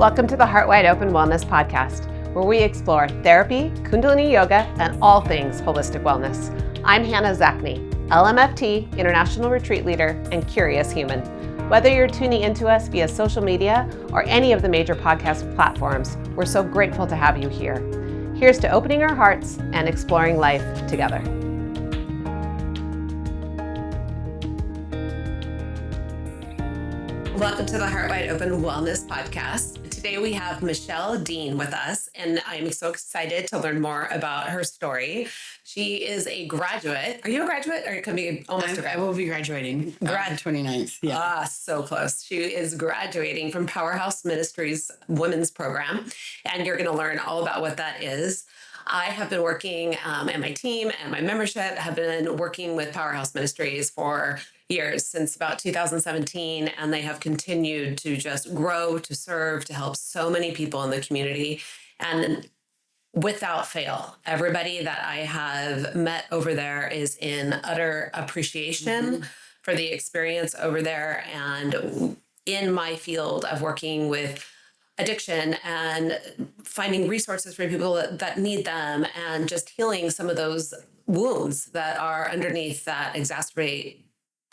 Welcome to the Heart Wide Open Wellness Podcast, where we explore therapy, Kundalini Yoga, and all things holistic wellness. I'm Hannah Zachney, LMFT, International Retreat Leader, and Curious Human. Whether you're tuning into us via social media or any of the major podcast platforms, we're so grateful to have you here. Here's to opening our hearts and exploring life together. Welcome to the Heart Wide Open Wellness Podcast. Today we have Michelle Dean with us, and I'm so excited to learn more about her story. She is a graduate. Are you a graduate, or it could be almost a graduate? I will be graduating the 29th. Yeah. So close. She is graduating from Powerhouse Ministries Women's Program, and you're going to learn all about what that is. I have been working, and my team and my membership have been working with Powerhouse Ministries for years, since about 2017, and they have continued to just grow, to serve, to help so many people in the community. And without fail, everybody that I have met over there is in utter appreciation for the experience over there. And in my field of working with addiction and finding resources for people that need them, and just healing some of those wounds that are underneath that exacerbate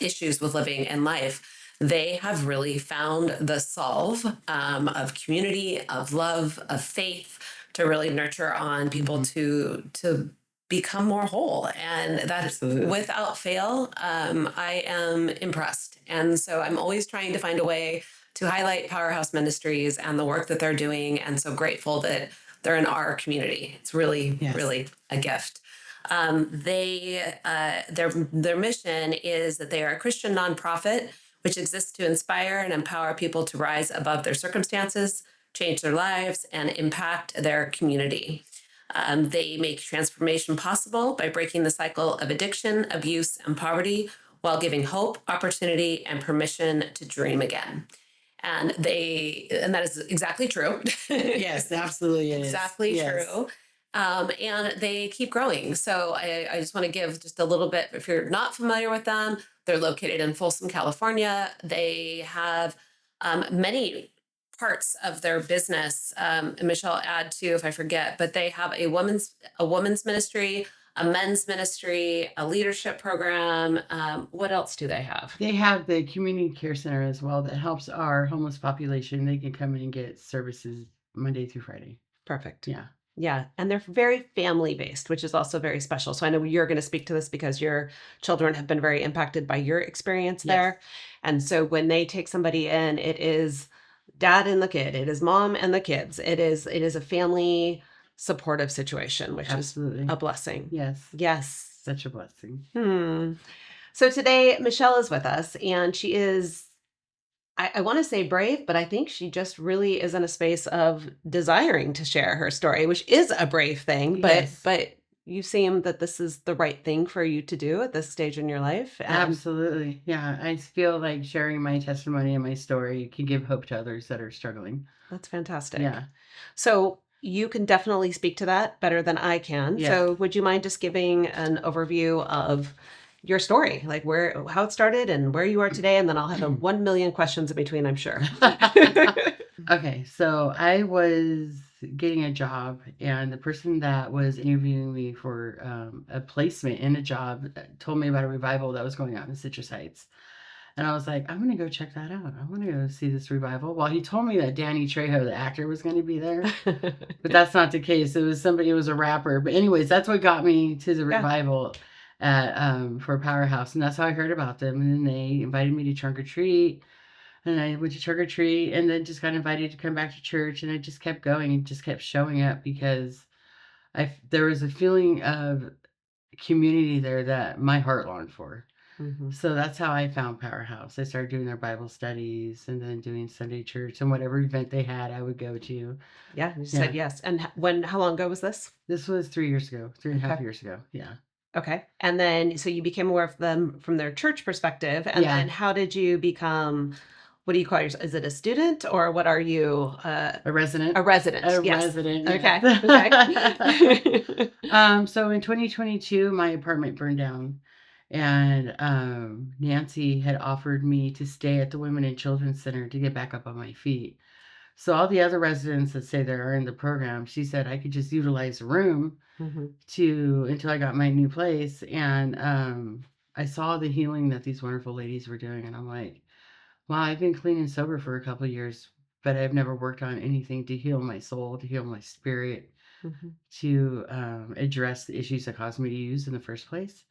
issues with living and life, they have really found the solve of community, of love, of faith, to really nurture on people to become more whole. And that Absolutely. Without fail, I am impressed. And so I'm always trying to find a way to highlight Powerhouse Ministries and the work that they're doing, and so grateful that they're in our community. It's really, really a gift. Their mission is that they are a Christian nonprofit which exists to inspire and empower people to rise above their circumstances, change their lives, and impact their community. They make transformation possible by breaking the cycle of addiction, abuse, and poverty, while giving hope, opportunity, and permission to dream again. And that is exactly true. Yes, absolutely is. Exactly true. And they keep growing. So I just want to give just a little bit, if you're not familiar with them, they're located in Folsom, California. They have many parts of their business. And Michelle, add too, if I forget, but they have a women's ministry, a men's ministry, a leadership program. What else do they have? They have the community care center as well that helps our homeless population. They can come in and get services Monday through Friday. Perfect. Yeah. Yeah. And they're very family-based, which is also very special. So I know you're going to speak to this because your children have been very impacted by your experience there. And so when they take somebody in, it is dad and the kid, it is mom and the kids. It is a family supportive situation, which Absolutely. is a blessing. Yes. Such a blessing. So today, Michelle is with us, and she is, I want to say brave, but I think she just really is in a space of desiring to share her story, which is a brave thing, but you seem that this is the right thing for you to do at this stage in your life. Absolutely. Yeah. I feel like sharing my testimony and my story can give hope to others that are struggling. That's fantastic. Yeah. So you can definitely speak to that better than I can. Yeah. So would you mind just giving an overview of your story, like how it started and where you are today? And then I'll have 1 million questions in between, I'm sure. Okay. So I was getting a job, and the person that was interviewing me for a placement in a job told me about a revival that was going on in Citrus Heights. And I was like, I'm going to go check that out. I want to go see this revival. Well, he told me that Danny Trejo, the actor, was going to be there. But that's not the case. It was a rapper. But anyways, that's what got me to the revival for Powerhouse. And that's how I heard about them. And then they invited me to trunk or treat. And I went to trunk or treat, and then just got invited to come back to church. And I just kept going and just kept showing up because there was a feeling of community there that my heart longed for. So that's how I found Powerhouse. I started doing their Bible studies and then doing Sunday church, and whatever event they had, I would go to. Yeah, you said yes. And how long ago was this? This was 3 years ago, 3.5 years ago. Yeah. Okay. And then, so you became aware of them from their church perspective. And then how did you become, what do you call yourself? Is it a student, or what are you? A resident. A resident. Resident. Okay. So in 2022, my apartment burned down. And Nancy had offered me to stay at the Women and Children's Center to get back up on my feet. So all the other residents that say they are in the program, she said I could just utilize the room until I got my new place. And I saw the healing that these wonderful ladies were doing, and I'm like, wow, I've been clean and sober for a couple of years, but I've never worked on anything to heal my soul, to heal my spirit, to address the issues that caused me to use in the first place.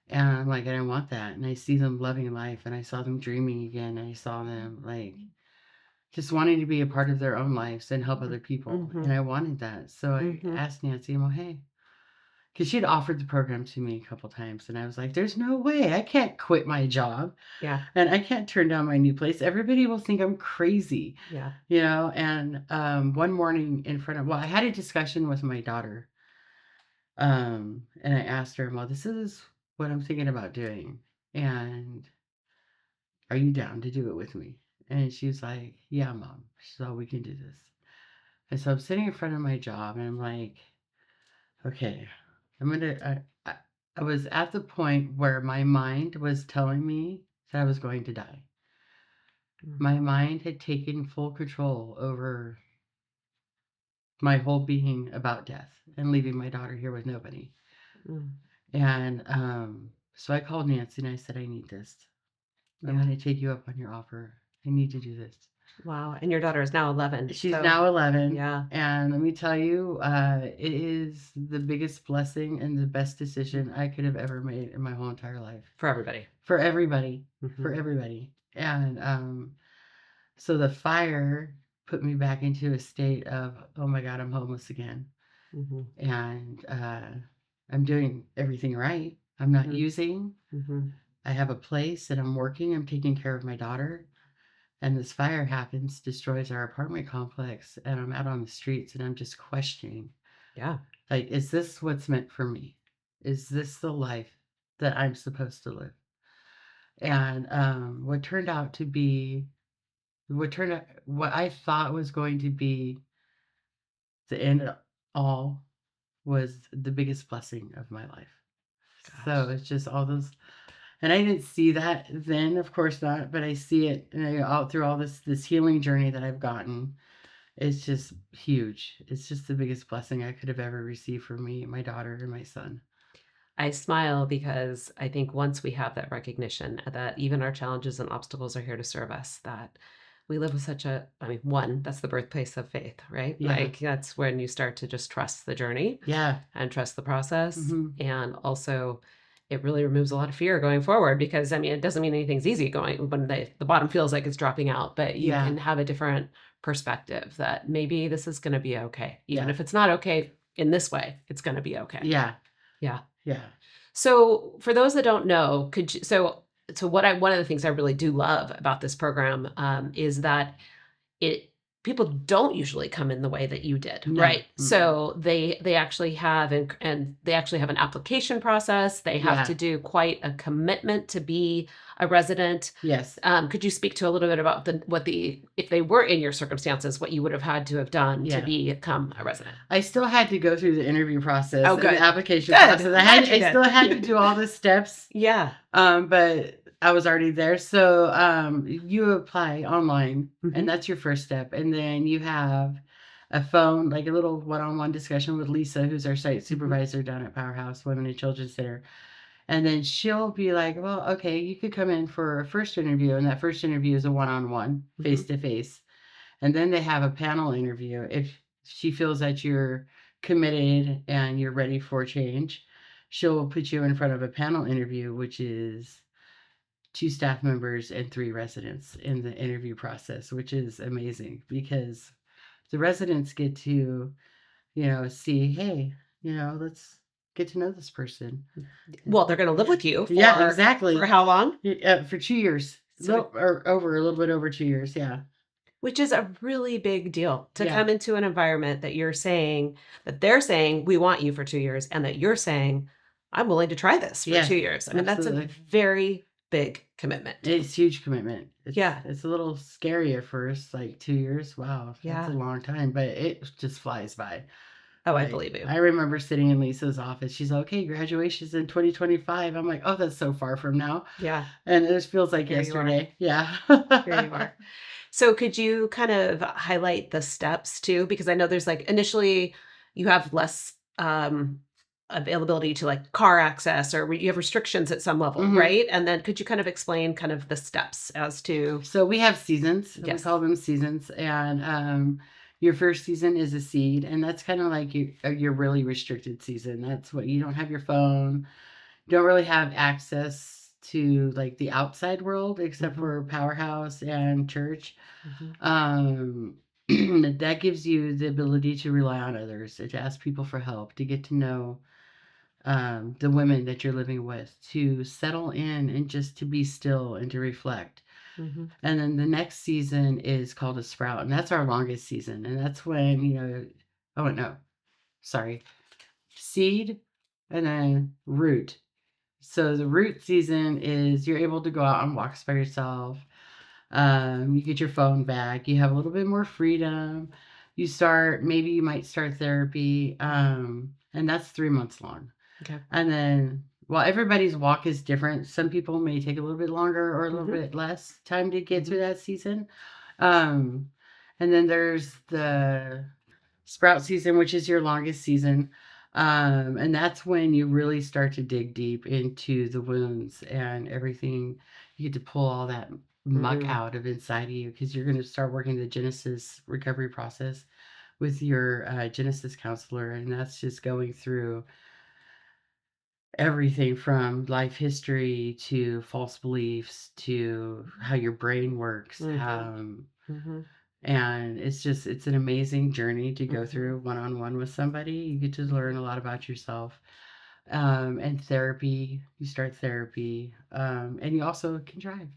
And I'm like, I don't want that. And I see them loving life, and I saw them dreaming again. And I saw them like just wanting to be a part of their own lives and help other people. And I wanted that. So I asked Nancy, well, hey, because she'd offered the program to me a couple times, and I was like, there's no way. I can't quit my job. Yeah. And I can't turn down my new place. Everybody will think I'm crazy. Yeah. You know, and one morning I had a discussion with my daughter. And I asked her, well, this is what I'm thinking about doing. And are you down to do it with me? And she's like, yeah, Mom. So we can do this. And so I'm sitting in front of my job, and I'm like, okay, I was at the point where my mind was telling me that I was going to die. My mind had taken full control over my whole being about death and leaving my daughter here with nobody. And so I called Nancy and I said, I need this. I'm going to take you up on your offer. I need to do this. Wow. And your daughter is now 11. She's now 11. Yeah. And let me tell you, it is the biggest blessing and the best decision I could have ever made in my whole entire life. For everybody. For everybody. For everybody. And so the fire put me back into a state of, oh my God, I'm homeless again. And I'm doing everything right. I'm not using. I have a place and I'm working. I'm taking care of my daughter. And this fire happens, destroys our apartment complex, and I'm out on the streets and I'm just questioning. Yeah. Like, is this what's meant for me? Is this the life that I'm supposed to live? And what I thought was going to be the end of all was the biggest blessing of my life. Gosh. So it's just all those. And I didn't see that then, of course not, but I see it out through all this healing journey that I've gotten. It's just huge. It's just the biggest blessing I could have ever received from me, my daughter, and my son. I smile because I think once we have that recognition that even our challenges and obstacles are here to serve us, that we live with that's the birthplace of faith, right? Yeah. Like that's when you start to just trust the journey. Yeah. And trust the process. And also it really removes a lot of fear going forward because it doesn't mean anything's easy going when the bottom feels like it's dropping out, but you can have a different perspective that maybe this is going to be okay. Even if it's not okay in this way, it's going to be okay. Yeah. Yeah. Yeah. So for those that don't know, one of the things I really do love about this program is that people don't usually come in the way that you did, right? So they actually have and they actually have an application process. They have to do quite a commitment to be a resident. Yes. Could you speak to a little bit about if they were in your circumstances, what you would have had to have done to become a resident? I still had to go through the interview process. Oh, good. The application process. I still had to do all the steps. Yeah. But I was already there. So you apply online and that's your first step. And then you have a phone, like a little one-on-one discussion with Lisa, who's our site supervisor down at Powerhouse Women and Children's Center. And then she'll be like, well, okay, you could come in for a first interview. And that first interview is a one-on-one, face-to-face. And then they have a panel interview. If she feels that you're committed and you're ready for change, she'll put you in front of a panel interview, which is 2 staff members and 3 residents in the interview process, which is amazing because the residents get to, see, hey, let's get to know this person. Well, they're going to live with you. Exactly. For how long? For 2 years. Or a little bit over 2 years. Yeah. Which is a really big deal to come into an environment that they're saying, we want you for 2 years, and that you're saying, I'm willing to try this for 2 years. That's a very big commitment. It's a huge commitment. It's a little scary at first, like 2 years. Wow. That's a long time, but it just flies by. Oh, I believe you. I remember sitting in Lisa's office. She's like, okay, graduation's in 2025. I'm like, oh, that's so far from now. Yeah. And it just feels like yesterday. Yeah. Here you are. So could you kind of highlight the steps too? Because I know there's like initially you have less availability to like car access or you have restrictions at some level, Hmm. right? And then could you kind of explain kind of the steps as to So we have seasons. We yes. call them seasons, and your first season is a seed, and that's kind of like your really restricted season. That's what you don't have your phone, you don't really have access to like the outside world except Hmm. for Powerhouse and church. Hmm. Um, that gives you the ability to rely on others, to ask people for help, to get to know the women that you're living with, to settle in and just to be still and to reflect. Hmm. And then the next season is called a sprout, and that's our longest season. And that's when, oh, no, sorry, seed and then root. So the root season is you're able to go out on walks by yourself. You get your phone back. You have a little bit more freedom. Maybe you might start therapy. And that's 3 months long. Okay. And then, well, everybody's walk is different. Some people may take a little bit longer or a little Hmm. bit less time to get Hmm. through that season. Um, and then there's the sprout season, which is your longest season. And that's when you really start to dig deep into the wounds and everything. You get to pull all that muck Hmm. out of inside of you because you're going to start working the Genesis recovery process with your Genesis counselor. And that's just going through everything from life history to false beliefs to how your brain works. Hmm. Hmm. And it's an amazing journey to go Hmm. through one on one with somebody. You get to learn Hmm. a lot about yourself. And therapy, you start therapy. And you also can drive.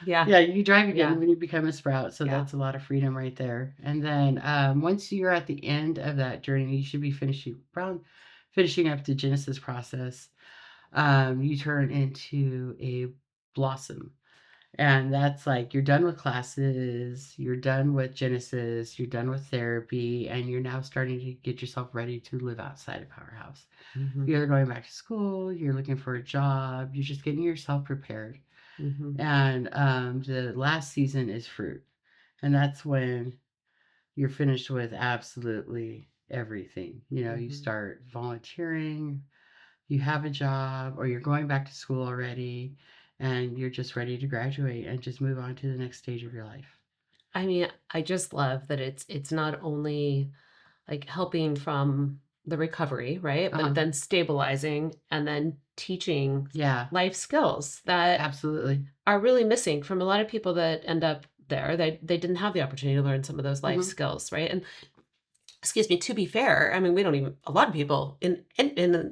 Yeah. Yeah, you can drive again Yeah. when you become a sprout. So Yeah. that's a lot of freedom right there. And then once you're at the end of that journey, you should be finishing up the Genesis process. You turn into a blossom. And that's like you're done with classes, you're done with Genesis, you're done with therapy, and you're now starting to get yourself ready to live outside of Powerhouse. Hmm. You're either going back to school, you're looking for a job, you're just getting yourself prepared. Hmm. And the last season is fruit. And that's when you're finished with absolutely everything. You Hmm. start volunteering, you have a job or you're going back to school already and you're just ready to graduate and just move on to the next stage of your life. I mean, I just love that it's not only like helping from the recovery, right? But Uh-huh. then stabilizing and then teaching Yeah, life skills that absolutely. are really missing from a lot of people that end up there. They didn't have the opportunity to learn some of those life Hmm. skills, right? And excuse me, to be fair, I mean, we don't even, a lot of people in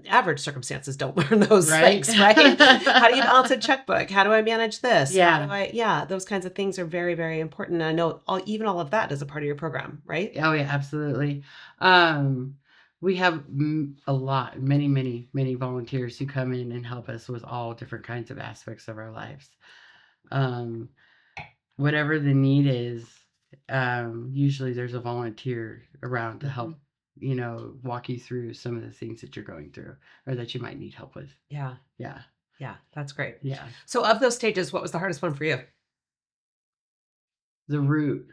average circumstances don't learn those Right? things, right? How do you balance a checkbook? How do I manage this? How do Yeah. I, yeah, those kinds of things are very, very important. And I know even all of that is a part of your program, right? Oh, yeah, absolutely. Um, we have many volunteers who come in and help us with all different kinds of aspects of our lives. Um, Whatever the need is, usually there's a volunteer around to Hmm. help, walk you through some of the things that you're going through or that you might need help with. Yeah. Yeah. Yeah. That's great. Yeah. So, of those stages, what was the hardest one for you? The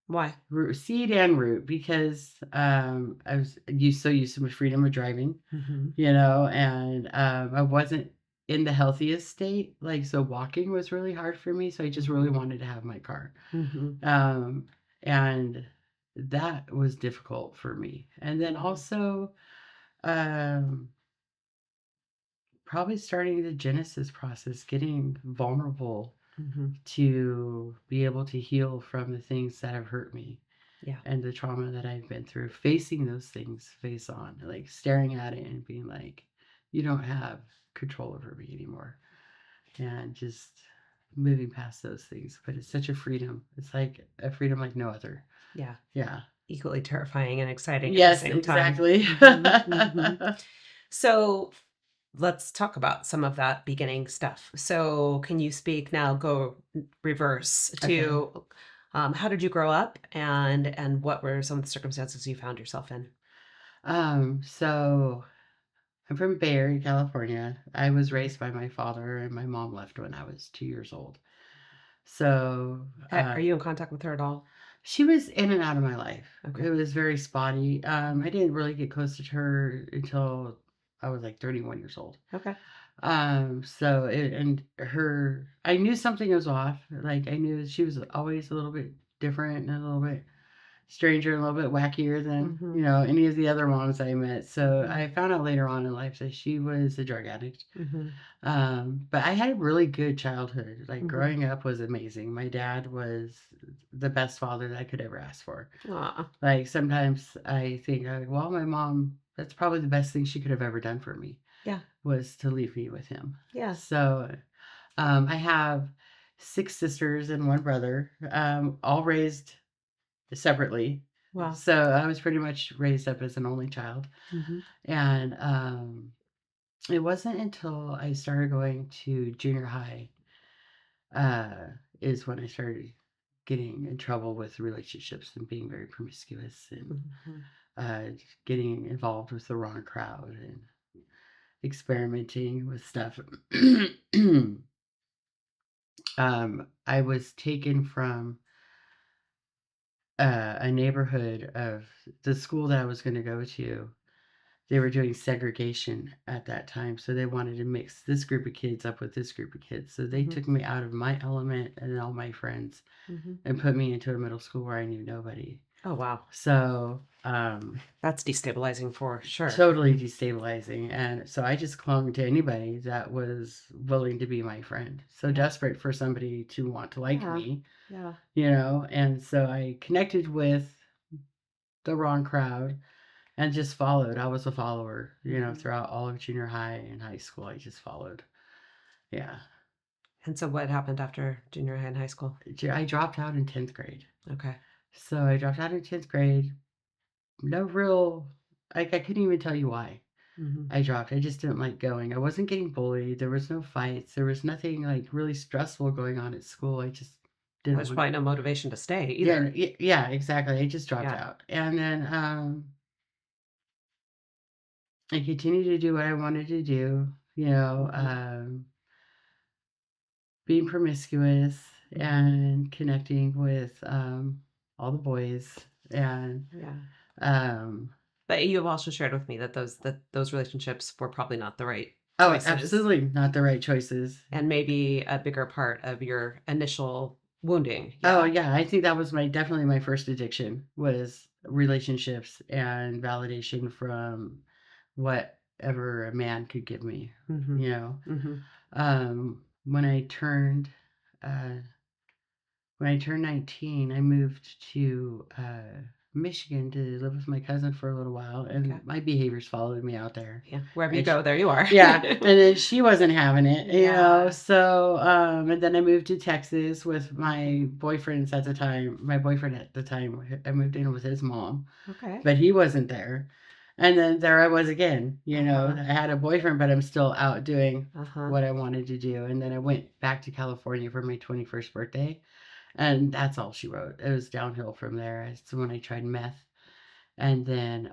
Why? seed and root, because I was so used to my freedom of driving, Hmm. and I wasn't in the healthiest state. Like, so walking was really hard for me. So I just really Hmm. wanted to have my car. Hmm. Um, and that was difficult for me. And then also, um, probably starting the Genesis process, getting vulnerable Hmm. to be able to heal from the things that have hurt me Yeah. and the trauma that I've been through, facing those things face on, like staring at it and being like, you don't have control over me anymore. And just moving past those things. But it's such a freedom. It's like a freedom like no other. Yeah. Yeah. Equally terrifying and exciting at the Yes, same time. exactly. Hmm. Hmm. So, let's talk about some of that beginning stuff. So, can you speak now, go reverse Okay. to how did you grow up and what were some of the circumstances you found yourself in? So I'm from Bay Area, California. I was raised by my father, and my mom left when I was 2 years old. So Are you in contact with her at all? she was in and out of my life. Okay. It was very spotty. I didn't really get close to her until I was like 31 years old. Okay. So I knew something was off. Like I knew she was always a little bit different and a little bit stranger and a little bit wackier than, Mhm. any of the other moms I met. So Mhm. I found out later on in life that she was a drug addict. Mhm. But I had a really good childhood. Like Mhm. growing up was amazing. My dad was the best father that I could ever ask for. Aw. Like sometimes I think, well, my mom, that's probably the best thing she could have ever done for me Yeah. was to leave me with him. Yeah. So I have 6 sisters and 1 brother, all raised separately. Wow. So I was pretty much raised up as an only child. Mhm. And it wasn't until I started going to junior high uh, is when I started getting in trouble with relationships and being very promiscuous and Mhm. getting involved with the wrong crowd and experimenting with stuff. I was taken from a neighborhood of the school that I was going to go to. They were doing segregation at that time, so they wanted to mix this group of kids up with this group of kids. So they Mhm. took me out of my element and all my friends Mhm. and put me into a middle school where I knew nobody. Oh wow. So That's destabilizing for sure. totally destabilizing. And so I just clung to anybody that was willing to be my friend. So Yeah. desperate for somebody to want to like Yeah. me, Yeah. And so I connected with the wrong crowd and just followed. I was a follower, Mhm. throughout all of junior high and high school. I just followed. Yeah. And so what happened after junior high and high school? I dropped out in 10th grade. Okay. So I dropped out in 10th grade. No real, like, I couldn't even tell you why Mhm. I dropped. I just didn't like going. I wasn't getting bullied. There was no fights. There was nothing like really stressful going on at school. I just didn't There's want. probably no motivation to stay Yeah, either. yeah, exactly. I just dropped Yeah. out. And then I continued to do what I wanted to do, being promiscuous Mhm. and connecting with all the boys. And Yeah. um, But you have also shared with me that those relationships were probably not the right oh, choices. absolutely not the right choices. And maybe a bigger part of your initial wounding. Oh, yeah. I think that was definitely my first addiction was relationships and validation from whatever a man could give me, Mhm. you know. Mhm. When I turned uh, 19, I moved to Michigan to live with my cousin for a little while, and Okay. my behaviors followed me out there. Yeah. Wherever you And go, there you are. yeah, and then she wasn't having it, Yeah. So, and then I moved to Texas with my Mhm. boyfriends at the time. My boyfriend at the time, I moved in with his mom, Okay. but he wasn't there. And then there I was again, Uh-huh. I had a boyfriend, but I'm still out doing Uh-huh. what I wanted to do. And then I went back to California for my 21st birthday, and that's all she wrote. It was downhill from there. It's when I tried meth, and then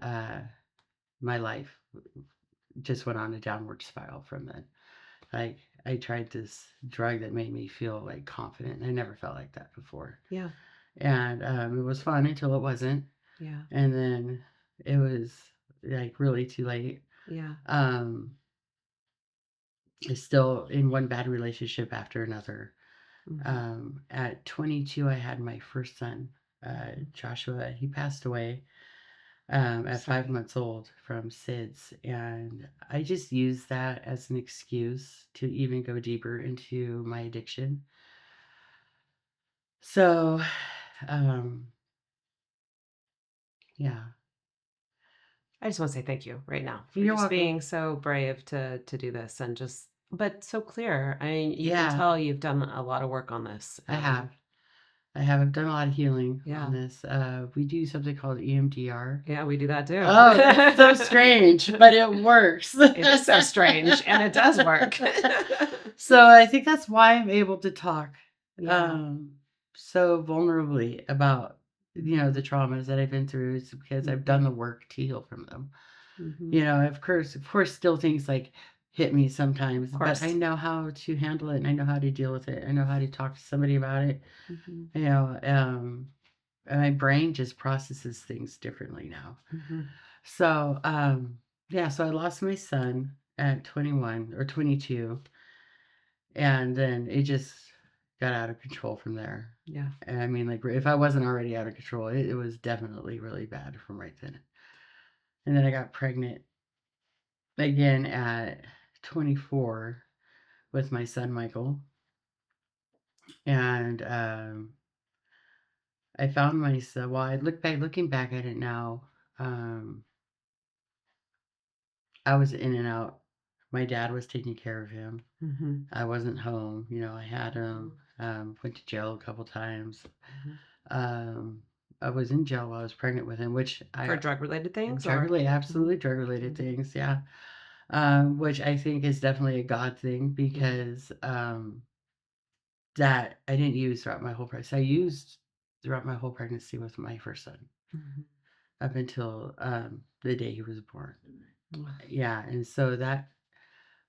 my life just went on a downward spiral from then. Like I tried this drug that made me feel like confident. I never felt like that before. Yeah. And it was fun until it wasn't. Yeah. And then it was like really too late. Yeah. Um, I still in one bad relationship after another. Mhm. At 22, I had my first son, Joshua. He passed away at Sorry. 5 months old from SIDS. And I just used that as an excuse to even go deeper into my addiction. So, um, yeah, I just want to say thank you right now for you're just welcome. being so brave to do this and just but so clear. I mean, you can Yeah, tell you've done a lot of work on this. I have. I've done a lot of healing Yeah. on this. We do something called EMDR. Yeah, we do that too. Oh, it's so strange, but it works. It is so strange, and it does work. So I think that's why I'm able to talk Yeah. so vulnerably about the traumas that I've been through. Is because I've done the work to heal from them. Mhm. Of course, still things like hit me sometimes, Of but I course. know how to handle it and I know how to deal with it. I know how to talk to somebody about it. Mhm. You know, and my brain just processes things differently now. Mhm. So, yeah, so I lost my son at 21 or 22, and then it just got out of control from there. Yeah. And I mean, like, if I wasn't already out of control, it was definitely really bad from right then. And then I got pregnant again at 24 with my son Michael, and I found myself. Well, looking back at it now. Um, I was in and out. My dad was taking care of him. Mhm. I wasn't home. You know, I had him. Went to jail a couple times. Mhm. Um, I was in jail while I was pregnant with him, which For I drug related things drug or related, Mhm. absolutely drug related Mhm. things. Yeah. Which I think is definitely a God thing Yeah. because that I didn't use throughout my whole pregnancy. I used throughout my whole pregnancy with my first son Mhm. up until the day he was born. Wow. Yeah, and so that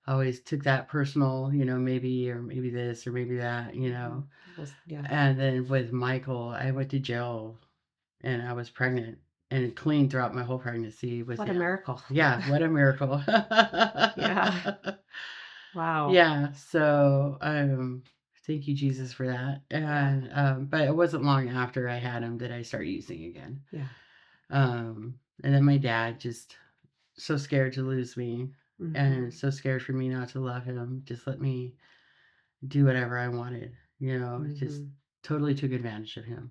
I always took that personal, you know, maybe or maybe this or maybe that, you know. Yeah. And then with Michael, I went to jail and I was pregnant and clean throughout my whole pregnancy with What a him. miracle. Yeah, what a miracle. Yeah. Wow. Yeah, so thank you Jesus for that. Yeah. And but it wasn't long after I had him that I started using again. Yeah. And then my dad just so scared to lose me and Mhm. so scared for me not to love him, just let me do whatever I wanted, you know, just Mhm. totally took advantage of him.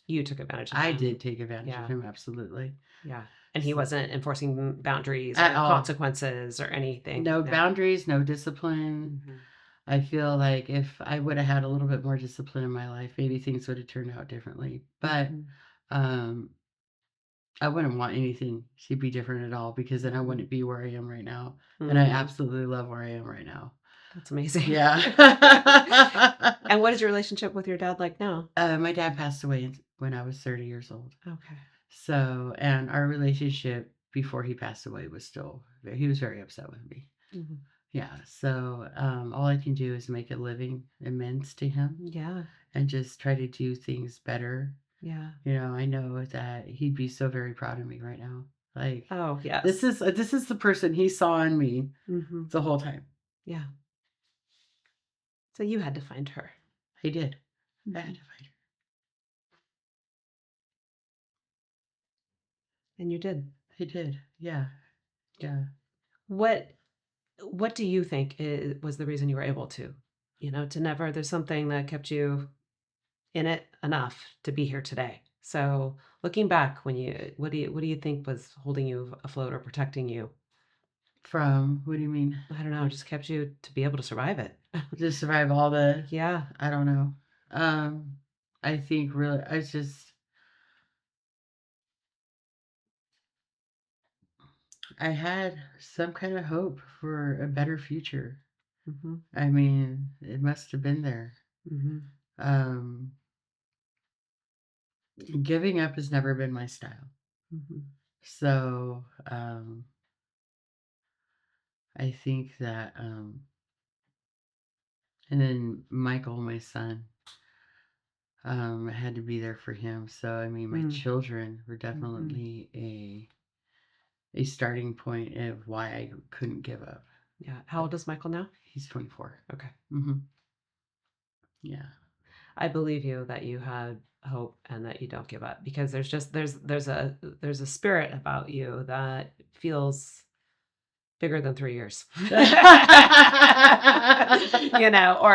You took advantage of I him. did take advantage of Yeah. him, absolutely. Yeah. And he So, wasn't enforcing boundaries at or all. consequences or anything. No No. boundaries, no discipline. Mhm. I feel like if I would have had a little bit more discipline in my life, maybe things would have turned out differently. But Mhm. um, I wouldn't want anything to be different at all because then I Mhm. wouldn't be where I am right now. And I Mhm. absolutely love where I am right now. That's amazing. Yeah. And what is your relationship with your dad like now? My dad passed away when I was 30 years old. Okay. So, and our relationship before he passed away was still, he was very upset with me. Mhm. Yeah. So, all I can do is make a living amends to him Yeah. and just try to do things better. Yeah. You know, I know that he'd be so very proud of me right now. Like, Oh, yes. this is the person he saw in me Mhm. the whole time. Yeah. So you had to find her. He did. I had Mhm. to find her. And you did. He did. Yeah. Yeah. What what do you think was the reason you were able to, to never there's something that kept you in it enough to be here today. So, looking back when you what do you think was holding you afloat or protecting you? From, what do you mean? I don't know, Like, just kept you to be able to survive it. to survive all the, Yeah. I don't know. Um, I think really, I had some kind of hope for a better future. Mhm. I mean, it must have been there. Mhm. Um, Giving up has never been my style. Mhm. So, I think that, and then Michael, my son, I had to be there for him. So, I mean, my Mm. children were Mhm. definitely a starting point of why I couldn't give up. Yeah. How old is Michael now? He's 24. Okay. Mm-hmm. Yeah. I believe you that you had hope and that you don't give up because there's a spirit about you that feels bigger than 3 years. Or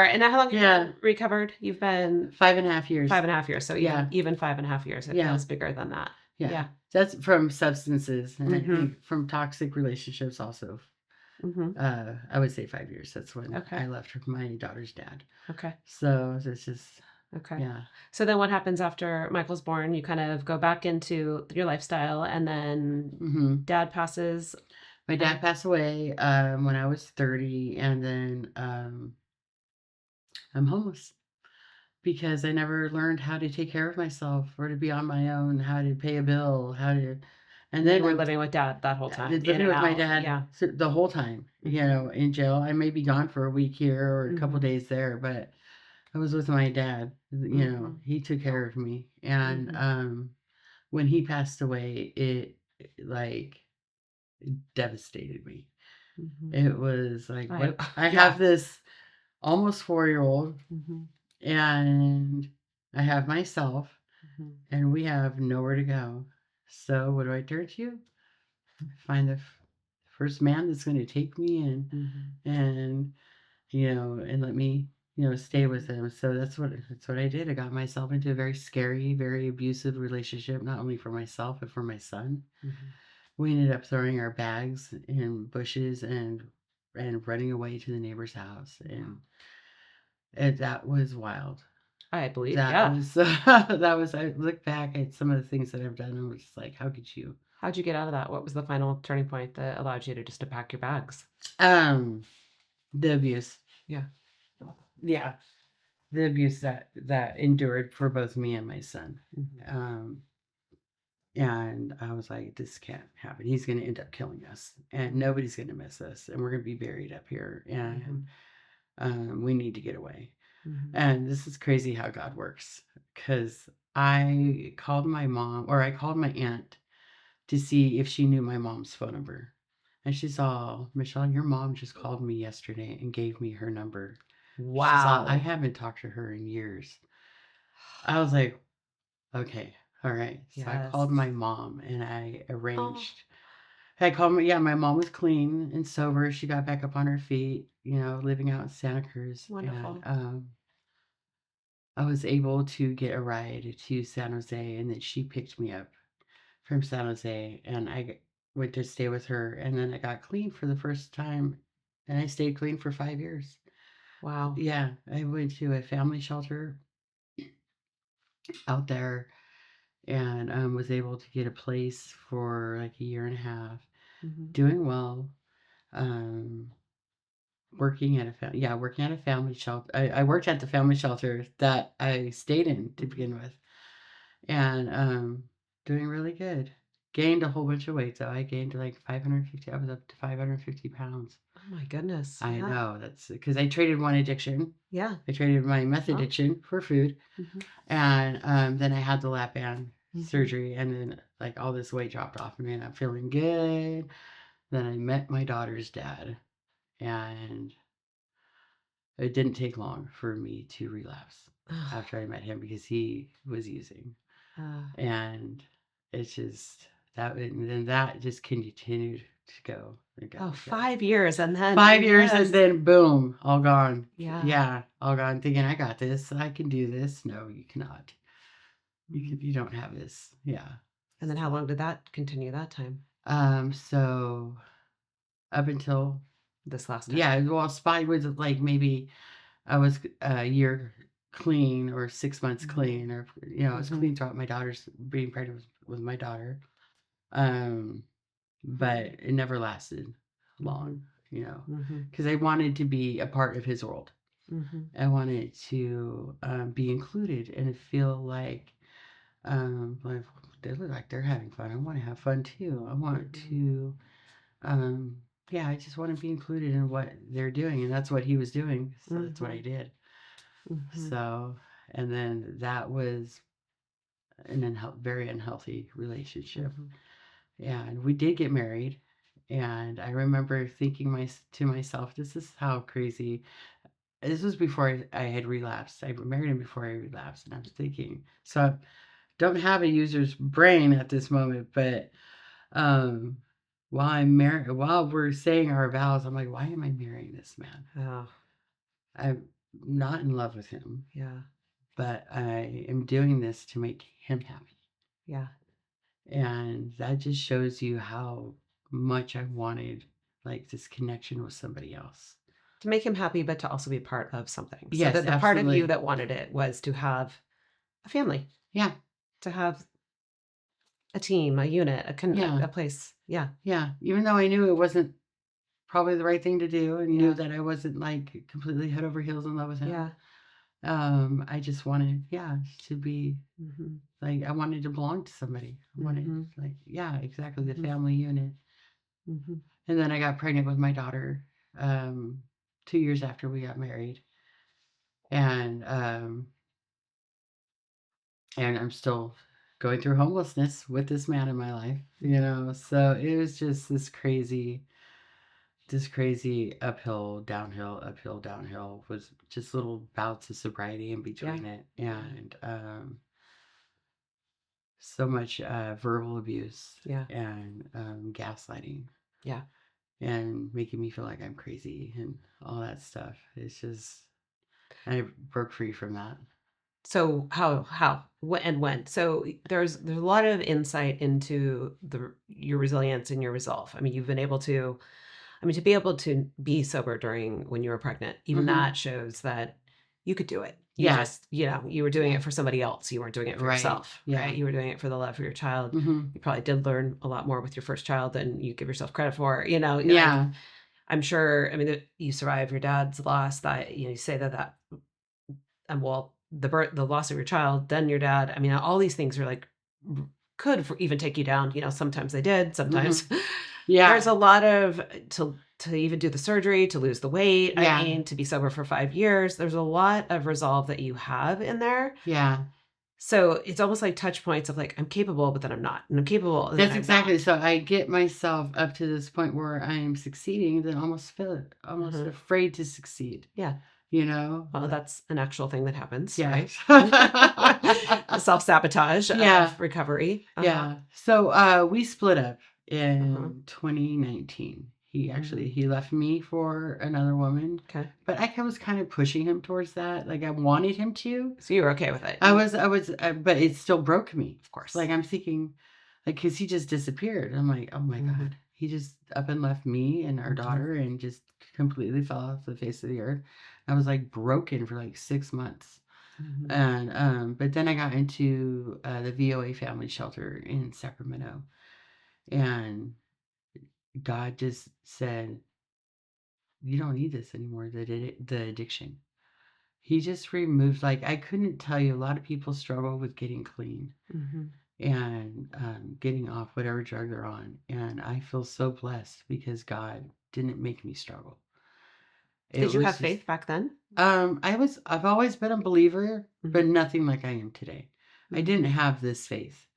and how long have you Yeah. been recovered? You've been 5.5 years. 5.5 years. So Yeah. even 5.5 years, it Yeah. feels bigger than that. Yeah. Yeah. That's from substances. And I Mhm. think from toxic relationships also. Mhm. I would say 5 years. That's when Okay. I left my daughter's dad. Okay. So it's just, Okay. yeah. So then what happens after Michael's born? You kind of go back into your lifestyle and then Mm-hmm. dad passes. My dad passed away when I was 30, and then I'm homeless because I never learned how to take care of myself or to be on my own, how to pay a bill, how to. And You then were living with dad that whole time, in living and with my out. dad Yeah. the whole time, in jail. I may be gone for a week here or a couple Mhm. days there, but I was with my dad. Mhm. He took care of me. And Mhm. when he passed away, it like devastated me. Mhm. It was like, I what? I have yeah. this almost 4-year-old, Mhm. and I have myself, Mhm. and we have nowhere to go. So what do I turn to? Find the first man that's going to take me in, Mhm. and and let me stay with him. So that's what I did. I got myself into a very scary, very abusive relationship, not only for myself but for my son. Mhm. We ended up throwing our bags in bushes and running away to the neighbor's house, Wow. and that was wild. I believe, That yeah. was that was. I look back at some of the things that I've done and was just like, how could you? How'd you get out of that? What was the final turning point that allowed you to just to pack your bags? Um, the abuse. Yeah. Yeah, the abuse that endured for both me and my son. Mhm. Um, and I was like, this can't happen. He's going to end up killing us, and Mhm. nobody's going to miss us, and we're going to be buried up here, and we need to get away. Mhm. And this is crazy how God works, because I called my mom, or I called my aunt to see if she knew my mom's phone number. And she's all, Michelle, your mom just called me yesterday and gave me her number. She's all, I Wow. haven't talked to her in years. I was like, okay, all right. So I Yes. called my mom and I Oh, arranged. I called my, yeah, my mom was clean and sober. She got back up on her feet, living out in Santa Cruz. And wonderful. I was able to get a ride to San Jose, and then she picked me up from San Jose, and went to stay with her, and then I got clean for the first time, and I stayed clean for 5 years. Wow. Yeah, I went to a family shelter out there, and was able to get a place for like a year and a half, Mhm. doing well. Um, working at a family shelter. I worked at the family shelter that I stayed in to Mhm. begin with, and doing really good. Gained a whole bunch of weight though. I gained like 550. I was up to 550 pounds. Oh my goodness. I Yeah. know, that's because I traded one addiction. Yeah. I traded my meth Oh. addiction for food, Mhm. and then I had the lap band Mhm. surgery, and then like all this weight dropped off of me, and I'm feeling good. Then I met my daughter's dad, and it didn't take long for me to relapse after I met him because he was using. And it's just that, and then that just continued to go and go Oh, and go. 5 years and then 5 years and yes. then boom, all gone. Yeah. Yeah, all gone. Thinking I got this, I can do this. No, you cannot. Mhm. You don't have this. Yeah. And then how long did that continue that time? So up until This last time. yeah, well, Spy was like maybe I was a year clean or 6 months clean, or I was clean throughout my daughter's being pregnant with my daughter. But it never lasted long, Mhm. because I wanted to be a part of his world. Mhm. I wanted to be included and feel like they look like they're having fun. I want to have fun too. I want to, yeah, I just want to be included in what they're doing, and that's what he was doing. So that's what I did. Mhm. So, and then that was an very unhealthy relationship. Mhm. Yeah, and we did get married, and I remember thinking to myself, "This is how crazy." This was before I had relapsed. I married him before I relapsed, and I was thinking, so I don't have a user's brain at this moment, but um, while we're saying our vows, I'm like, why am I marrying this man? Oh, I'm not in love with him, yeah. but I am doing this to make him happy. Yeah. And that just shows you how much I wanted like this connection with somebody else. To make him happy, but to also be part of something. So Yes, that the part of you absolutely. that wanted it was to have a family, Yeah, to have a team, a unit, yeah, a place. Yeah. yeah. Even though I knew it wasn't probably the right thing to do, and knew Yeah. that I wasn't like completely head over heels in love with him, Yeah. I just wanted, to be Mhm. like, I wanted to belong to somebody. I wanted, Mhm. like, exactly, the Mhm. family unit. Mhm. And then I got pregnant with my daughter 2 years after we got married. And I'm still going through homelessness with this man in my life, So it was just this crazy uphill, downhill, was just little bouts of sobriety in Yeah. between it. And so much verbal abuse Yeah. and gaslighting Yeah. and making me feel like I'm crazy and all that stuff. It's just, I broke free from that. So and when? So there's a lot of insight into your resilience and your resolve. I mean, you've been able to, to be able to be sober during when you were pregnant, even Mm-hmm. that shows that you could do it. You Yeah. just, you were doing it for somebody else. You weren't doing it for Right. yourself, Yeah. right? You were doing it for the love of your child. Mm-hmm. You probably did learn a lot more with your first child than you give yourself credit for, like, Yeah. I'm sure, I mean, that you survived your dad's loss, that, you say that, and well, the loss of your child, then your dad, I mean, all these things are like, could even take you down, sometimes they did, sometimes. Yeah. There's a lot of, to even do the surgery, to lose the weight. Yeah. I mean, to be sober for 5 years, there's a lot of resolve that you have in there. Yeah. So it's almost like touch points of like, I'm capable, but then I'm not. And I'm capable. And then That's I'm exactly. not. So I get myself up to this point where I am succeeding, then almost afraid to succeed. Yeah. Well, that's an actual thing that happens, Yeah. right? Self-sabotage Yeah. of recovery. Yeah. So we split up in Uh-huh. 2019. He left me for another woman. Okay. But I was kind of pushing him towards that. Like I wanted him to. So you were okay with it. I was, but it still broke me. Of course. Like I'm thinking, like, cause he just disappeared. I'm like, oh my Mhm. God. He just up and left me and our Mhm. daughter and just completely fell off the face of the earth. I was like broken for like 6 months. Mhm. And but then I got into the VOA family shelter in Sacramento, and God just said, "You don't need this anymore." The addiction. He just removed. Like I couldn't tell you. A lot of people struggle with getting clean Mhm. and getting off whatever drug they're on, and I feel so blessed because God didn't make me struggle. Did you have faith back then? I've always been a believer, but Mhm. nothing like I am today. I didn't have this faith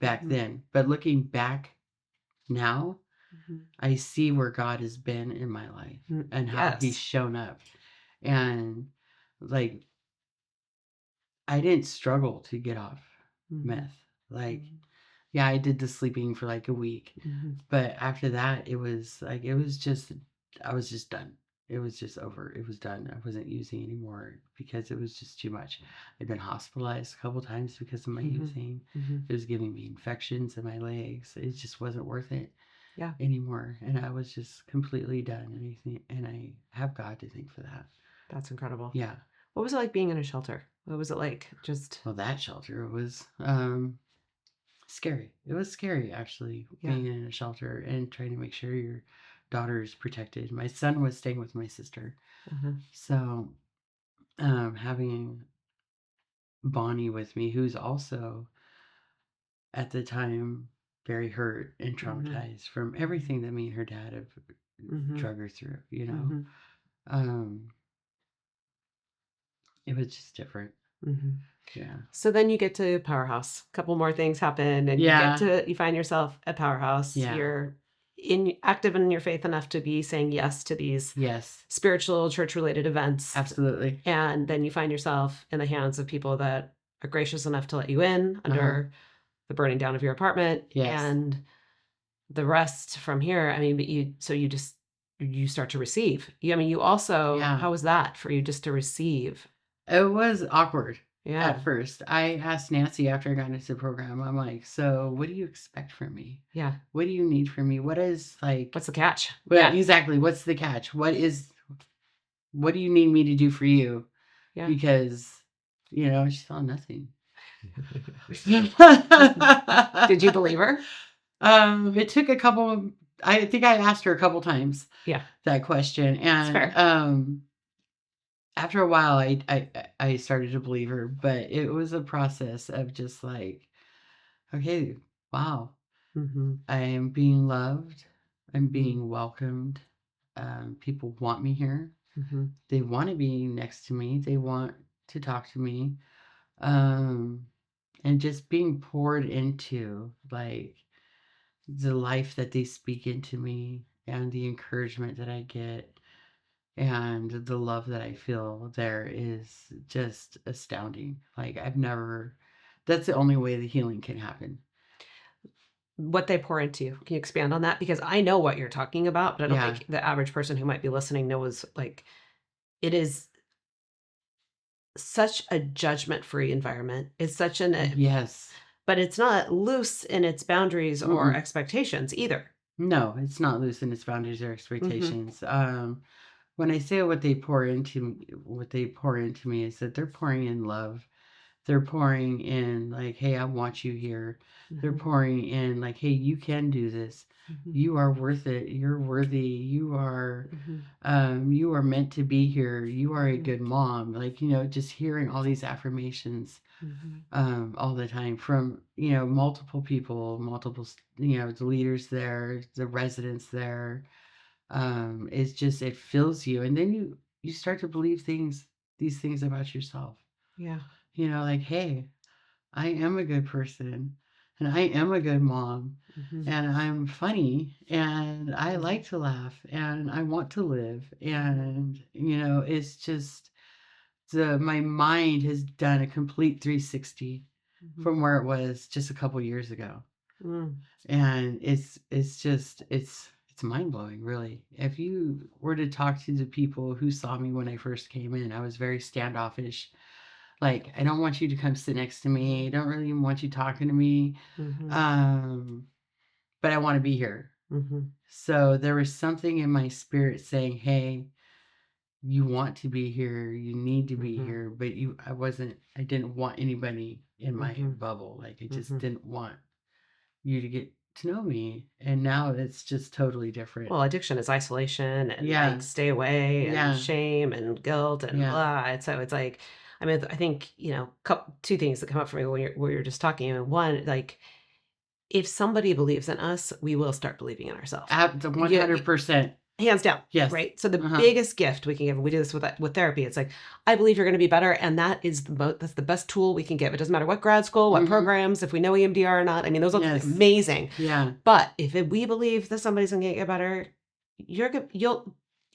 back Mhm. then, but looking back now, Mhm. I see where God has been in my life and how he's Yes. shown up. And like, I didn't struggle to get off Mhm. meth. Like, Mhm. yeah, I did the sleeping for like a week, Mhm. but after that, it was like, I was just done. It was just over. It was done. I wasn't using anymore because it was just too much. I'd been hospitalized a couple times because of my Mhm. using. Mhm. It was giving me infections in my legs. It just wasn't worth it Yeah. anymore. And I was just completely done. And I have God to thank for that. That's incredible. Yeah. What was it like being in a shelter? What was it like? Just Well, that shelter was scary. It was scary actually being in a shelter and trying to make sure your daughter is protected. My son was staying with my sister. Uh-huh. So having Bonnie with me, who's also at the time very hurt and traumatized from everything that me and her dad have drug her through, Um, it was just different. Yeah. So then you get to Powerhouse. A couple more things happen, and Yeah. you find yourself at Powerhouse. Yeah. You're active in your faith enough to be saying yes to these Yes. spiritual church related events. Absolutely. And then you find yourself in the hands of people that are gracious enough to let you in under the burning down of your apartment. Yes. And the rest from here, I mean, but you start to receive. You also, how was that for you just to receive? It was awkward. Yeah. At first, I asked Nancy after I got into the program, I'm like, so what do you expect from me? Yeah. What do you need from me? What's the catch? Yeah, exactly. What's the catch? What do you need me to do for you? Yeah. Because, she saw nothing. Did you believe her? It took I think I asked her a couple times. Yeah. That question. And, That's fair. after a while, I started to believe her, but it was a process of just like, okay, wow, Mm-hmm. I am being loved, I'm Mm-hmm. being welcomed. People want me here. Mm-hmm. They want to be next to me. They want to talk to me. Um, and just being poured into, like the life that they speak into me and the encouragement that I get and the love that I feel there is just astounding. Like I've never, that's the only way the healing can happen. What they pour into you. Can you expand on that? Because I know what you're talking about, but I don't Yeah. think the average person who might be listening knows, like, it is such a judgment-free environment. It's such Yes. but it's not loose in its boundaries or Mm-mm. expectations either. No, it's not loosening its boundaries or Mm-hmm. expectations. When I say what they pour into me is that they're pouring in love. They're pouring in like, hey, I want you here. They're Mm-hmm. pouring in like, hey, you can do this. Mm-hmm. You are worth it. You're worthy. You are meant to be here. You are a Mm-hmm. good mom. Like, just hearing all these affirmations Mm-hmm. all the time from, multiple people, the leaders there, the residents there. It's just, it fills you. And then you start to believe these things about yourself. Yeah. Like, hey, I am a good person and I am a good mom Mm-hmm. and I'm funny and I Mm-hmm. like to laugh and I want to live. And, it's just my mind has done a complete 360 Mm-hmm. from where it was just a couple years ago. Mm. And it's mind blowing, really. If you were to talk to the people who saw me when I first came in, I was very standoffish. Like, I don't want you to come sit next to me. I don't really even want you talking to me. Mm-hmm. But I want to be here. Mm-hmm. So there was something in my spirit saying, hey, you want to be here, you need to be Mm-hmm. here, but I didn't want anybody in my Mm-hmm. bubble. Like, I just Mm-hmm. didn't want you to get to know me. And now it's just totally different. Well, addiction is isolation and Yeah. like stay away and Yeah. shame and guilt and Yeah. blah. And so it's like, I mean, I think, two things that come up for me when you're just talking. I mean, one, like, if somebody believes in us, we will start believing in ourselves. At the 100%. Hands down. Yes. Right. So the Uh-huh. biggest gift we can give, and we do this with therapy, it's like, I believe you're going to be better. And that is that's the best tool we can give. It doesn't matter what grad school, what Mhm. programs, if we know EMDR or not. I mean, those are Yes. amazing. Yeah. But if we believe that somebody's going to get better,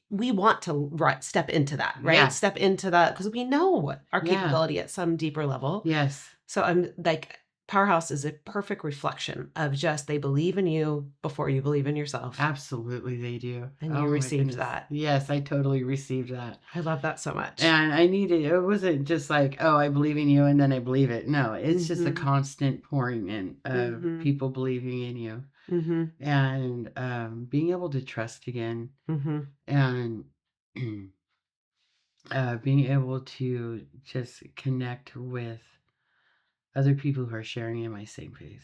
we want to step into that, right? Yeah. Step into that because we know our Yeah. capability at some deeper level. Yes. So I'm like, Powerhouse is a perfect reflection of just they believe in you before you believe in yourself. Absolutely, they do. And Oh you my received goodness. that. Yes, I totally received that. I love that so much. And it wasn't just like, oh, I believe in you and then I believe it. No, it's just a Mhm. constant pouring in of Mhm. people believing in you Mm-hmm. and being able to trust again Mm-hmm. and being able to just connect with other people who are sharing in my same faith.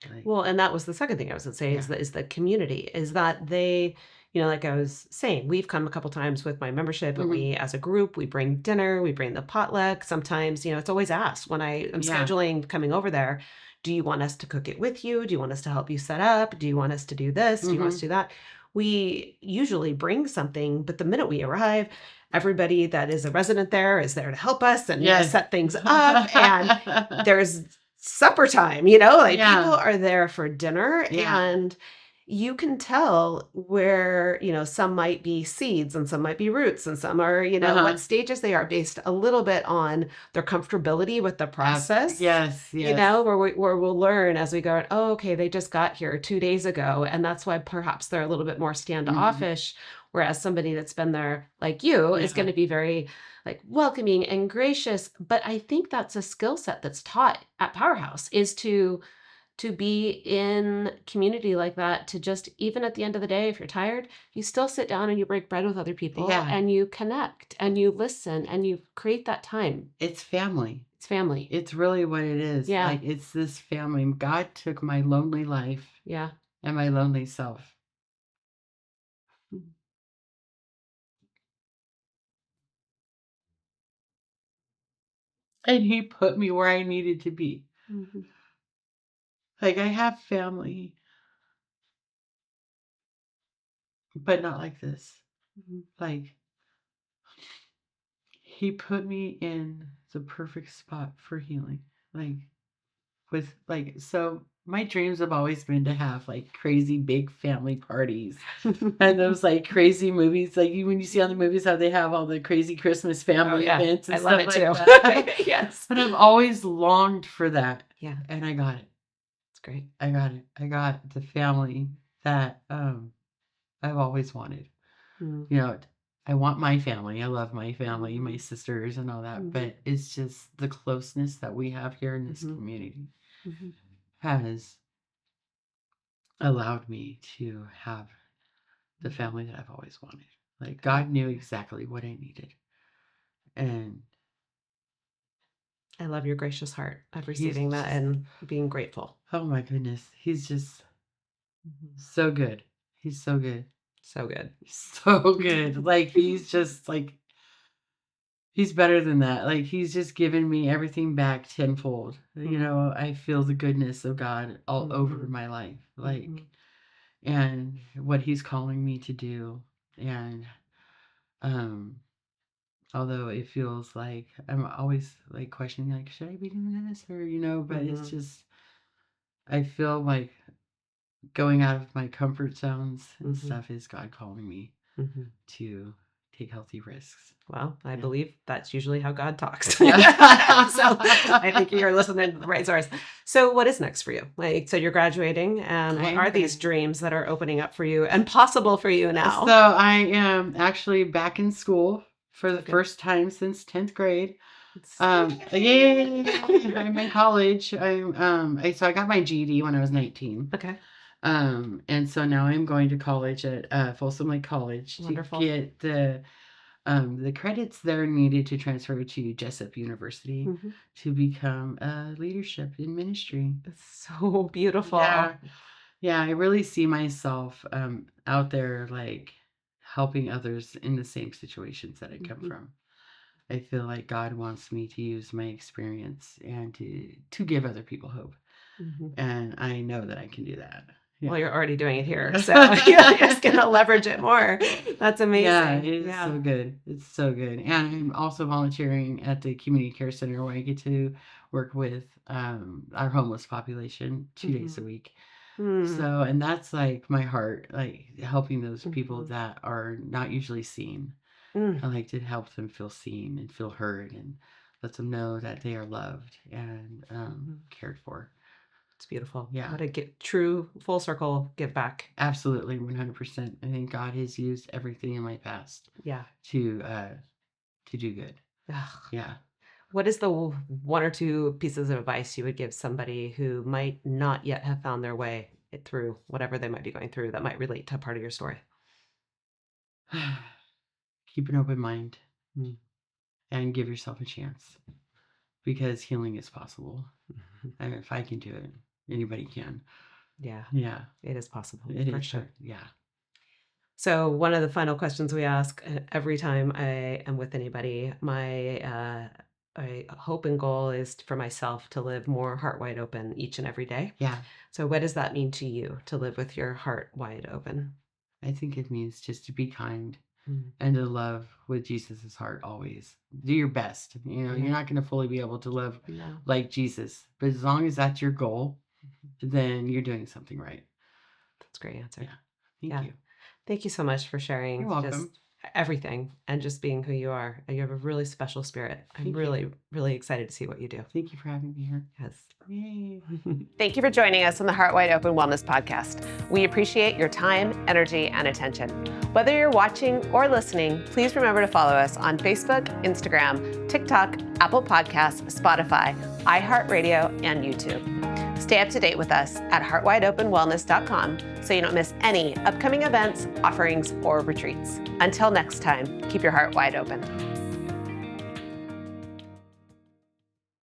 Like, Well, and that was the second thing I was going to say is Yeah. is the community is that they, like I was saying, we've come a couple times with my membership and Mhm. we, as a group, we bring dinner, we bring the potluck. Sometimes, it's always asked when I am Yeah. scheduling coming over there, do you want us to cook it with you? Do you want us to help you set up? Do you want us to do this? Do you want us to do that? We usually bring something, but the minute we arrive, everybody that is a resident there is there to help us and Yes. set things up. And there's supper time, like Yeah. people are there for dinner Yeah. and you can tell where, some might be seeds and some might be roots and some are, what stages they are based a little bit on their comfortability with the process. Yes. Where we'll learn as we go, oh, okay, they just got here 2 days ago. And that's why perhaps they're a little bit more standoffish. Whereas somebody that's been there like you is Yeah. going to be very like welcoming and gracious. But I think that's a skill set that's taught at Powerhouse is to be in community like that, to just, even at the end of the day, if you're tired, you still sit down and you break bread with other people Yeah. and you connect and you listen and you create that time. It's family. It's family. It's really what it is. Yeah. Like, it's this family. God took my lonely life Yeah. and my lonely self. And he put me where I needed to be. Mm-hmm. Like, I have family, but not like this. Mm-hmm. Like, he put me in the perfect spot for healing. So my dreams have always been to have like crazy big family parties and those like crazy movies, like when you see on the movies how they have all the crazy Christmas family events and I love stuff it like too. that. Yes. And I've always longed for that. Yeah, And I got it. it's great. I got it. I got the family that I've always wanted. Mm. You know, I want my family. I love my family, my sisters and all that. Mhm. But it's just the closeness that we have here in this Mhm. community Mhm. has allowed me to have the family that I've always wanted. Like, God knew exactly what I needed. And I love your gracious heart of he's receiving that just, and being grateful. oh my goodness, he's just Mhm. so good. He's so good. So good. So good. Like, he's just like, he's better than that. Like, he's just given me everything back tenfold. You Mhm. know, I feel the goodness of God all over Mhm. my life. Like, Mhm. and what he's calling me to do. And, um, although it feels like I'm always like questioning, like, should I be doing this? Or, but it's Mhm. just, I feel like going out of my comfort zones and Mhm. stuff is God calling me Mhm. to take healthy risks. Well, I Yeah. believe that's usually how God talks. Yeah. So I think you're listening to the right source. So what is next for you? Like, so you're graduating, and what I'm are these graduating. dreams that are opening up for you and possible for you now? So I am actually back in school for the Okay. first time since 10th grade. It's- Yay! I'm in college. So I got my GED when I was 19. Okay. And so now I'm going to college at Folsom Lake College Wonderful. to get the credits that are needed to transfer to Jessup University Mhm. to become leadership in ministry. It's so beautiful. Yeah, I really see myself out there like helping others in the same situations that I come Mhm. from. I feel like God wants me to use my experience and to give other people hope. Mhm. And I know that I can do that. Well, you're already doing it here, Yeah. so you're just gonna leverage it more. That's Yeah, amazing. it is so good. It's so good. And I'm also volunteering at the community care center where I get to work with our homeless population 2 days a week. Mm. So, and that's like my heart, like helping those people Mhm. that are not usually seen. Mm. I like to help them feel seen and feel heard and let them know that they are loved and Mhm. cared for. It's beautiful. Yeah. What a true full circle give back. Absolutely, 100%. I think God has used everything in my past Yeah. to do good. Ugh. Yeah. What is the one or two pieces of advice you would give somebody who might not yet have found their way through whatever they might be going through that might relate to a part of your story? Keep an open mind Mm. and give yourself a chance because healing is possible. And if I can do it, anybody can. Yeah, Yeah, it is possible it for is. sure. Yeah. So one of the final questions we ask every time I am with anybody, my hope and goal is for myself to live more heart wide open each and every day. Yeah. So what does that mean to you to live with your heart wide open? I think it means just to be kind Mm. and to love with Jesus' heart always. Do your best. Yeah. You're not going to fully be able to live No. like Jesus, but as long as that's your goal, then you're doing something right. That's a great answer. Yeah. Thank Yeah. you. Thank you so much for sharing You're welcome. just everything and just being who you are. You have a really special spirit. I'm Thank you. really, really excited to see what you do. Thank you for having me here. Yes. Yay. Thank you for joining us on the Heart Wide Open Wellness Podcast. We appreciate your time, energy, and attention. Whether you're watching or listening, please remember to follow us on Facebook, Instagram, TikTok, Apple Podcasts, Spotify, iHeartRadio, and YouTube. Stay up to date with us at heartwideopenwellness.com so you don't miss any upcoming events, offerings, or retreats. Until next time, keep your heart wide open.